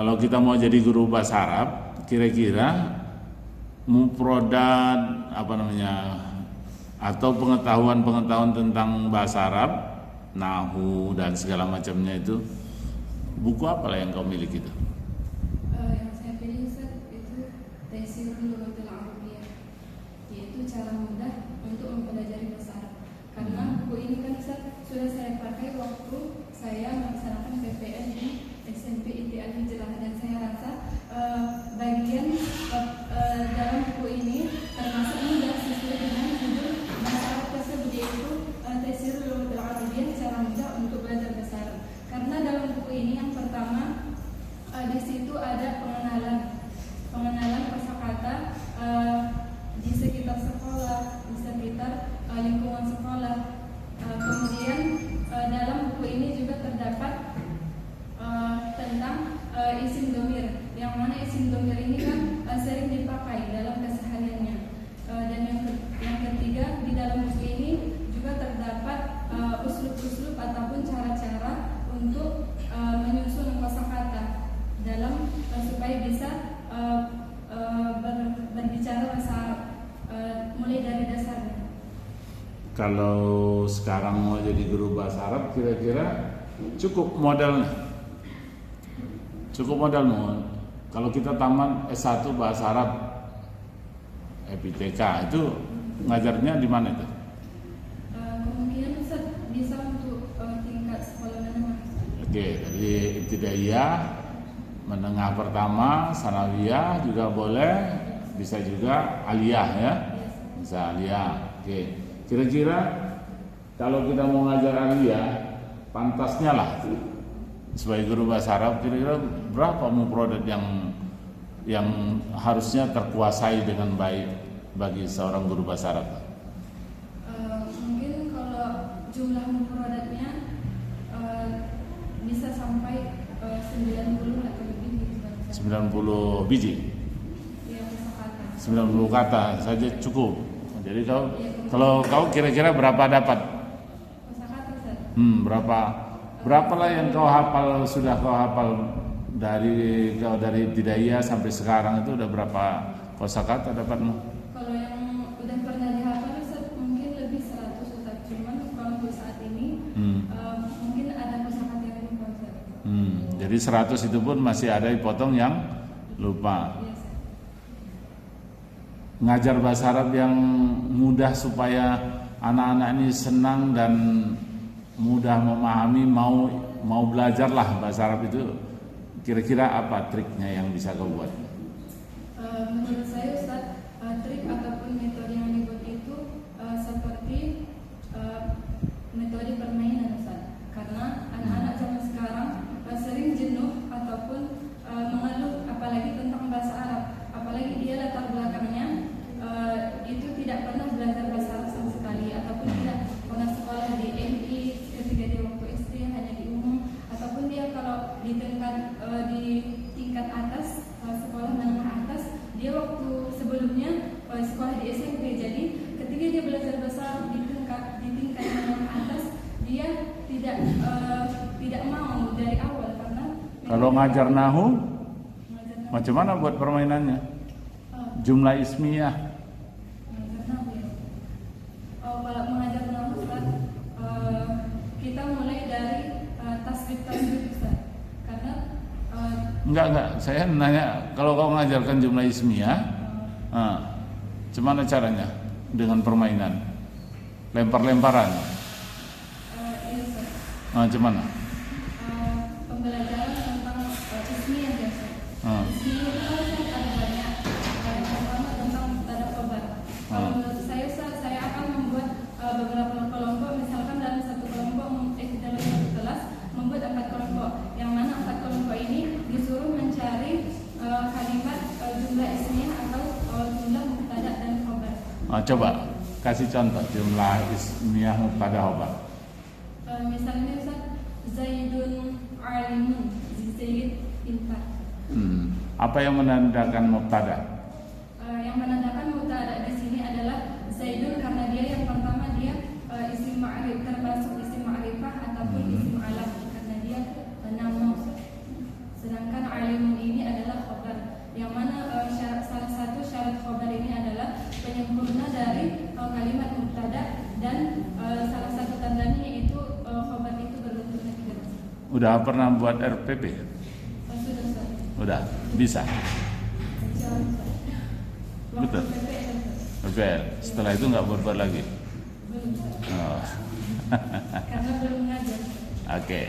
Kalau kita mau jadi guru bahasa Arab, kira-kira mufradat atau pengetahuan tentang bahasa Arab, nahwu dan segala macamnya itu, buku apa lah yang kau miliki itu? Yang saya pilih Ustaz itu Taisirul Lughatil Arabiyyah, yaitu cara mudah untuk mempelajari bahasa Arab. Karena buku ini kan Ustaz sudah saya pakai waktu saya melaksanakan PPN di SMP ITI Al-Hijrah, dan saya rasa bagian dalam buku ini termasuk mudah sesuai dengan judul bahasa Arab tersebut, yaitu Taisirul Lughatil Arabiyyah, cara mudah untuk belajar bahasa Arab. Karena dalam buku ini yang pertama di situ ada pengenalan kosakata di sekitar sekolah, di sekitar lingkungan sekolah. Kemudian dalam buku ini juga terdapat tentang isim domir, yang mana isim domir ini kan sering dipakai dalam kesehariannya. Dan yang ketiga, di dalam buku ini juga terdapat uslub-uslub ataupun cara-cara untuk menyusun kosakata dalam supaya bisa berbicara bahasa Arab mulai dari dasarnya. Kalau sekarang mau jadi guru bahasa Arab, kira-kira cukup modalnya? Kalau kita tamat S1 bahasa Arab FITK itu ngajarnya di mana itu? Kemungkinan Ustaz bisa untuk tingkat sekolah menengah. Oke, dari ibtidaiyah, menengah pertama, sanawiyah juga boleh, bisa juga aliyah ya. Bisa aliyah. Oke. Kira-kira kalau kita mau ngajar aliyah, pantasnya lah sebagai guru bahasa Arab, kira-kira berapa mufradat yang harusnya terkuasai dengan baik bagi seorang guru bahasa Arab? Mungkin kalau jumlah mufradatnya bisa sampai 90 atau lebih gitu. 90 biji? Ya, kosakata. 90 kata saja cukup. Jadi kalau kau kira-kira berapa dapat? Kosakata Ustaz. Berapa lah yang sudah kau hafal dari ibtidaiyah sampai sekarang itu udah berapa kosakata dapatmu? Kalau yang udah pernah dihafal Ustaz mungkin lebih 100 Ustaz. Cuman kalau untuk saat ini mungkin ada kosakata yang lupa Ustaz. Jadi 100 itu pun masih ada dipotong yang lupa. Iya, Ustaz. Ngajar bahasa Arab yang mudah supaya anak-anak ini senang dan mudah memahami, mau belajarlah bahasa Arab itu, kira-kira apa triknya yang bisa kau buat? Menurut saya Ustaz, trik ataupun metode yang dibuat itu seperti metode permainan Ustaz. Karena anak-anak zaman sekarang sering jenuh ataupun mengeluh apalagi tentang bahasa Arab, apalagi dia latar belakangnya itu tidak pernah belajar bahasa Arab sama sekali, ataupun tidak pernah sekolah di MI ketika dia waktu SD, hanya di umum, ataupun dia kalau di tingkat atas, sekolah menengah atas, dia waktu sebelumnya sekolah di SMP. Jadi ketika dia belajar bahasa Arab di tingkat menengah atas, dia tidak mau dari awal. Karena Kalau ngajar nahu, macam mana buat permainannya? Jumlah ismiyah. Kalau mengajar nahu Ustaz, kita mulai dari tasbih Ustaz. Karena Enggak, saya nanya, kalau kau mengajarkan jumlah ismiyah, gimana caranya? Dengan permainan, lempar-lemparan. iya Ustaz. Gimana? Pembelajaran tentang ismiyah ya Ustaz. Ismiyah itu kan ada banyak. Yang pertama tentang mubtada khobar. Kalau menurut saya Ustaz, saya akan membuat beberapa kelompok. Misalkan dalam satu kelompok, dalam satu kelas membuat 4 kelompok. Yang mana 4 kelompok ini disuruh mencari kalimat jumlah ismiyah atau jumlah mubtada dan khobar. Coba kasih contoh jumlah ismiyah mubtada khobar. Misalnya Ustaz, Zaidun alimun, Zaid pintar. Apa yang menandakan mubtada? Yang menandakan mubtada di sini adalah Zaidun, karena dia yang pertama dia isim ma'rif, termasuk isim ma'rifah ataupun isim alam, karena dia nama. Sedangkan alimun Udah pernah buat RPP? Sudah Ustaz. Udah, bisa. Jalan Ustaz. Betul. Waktu PPL Ustaz. RPL. Setelah itu nggak buat lagi. Belum Ustaz. Oh. Karena belum mengajar. Oke.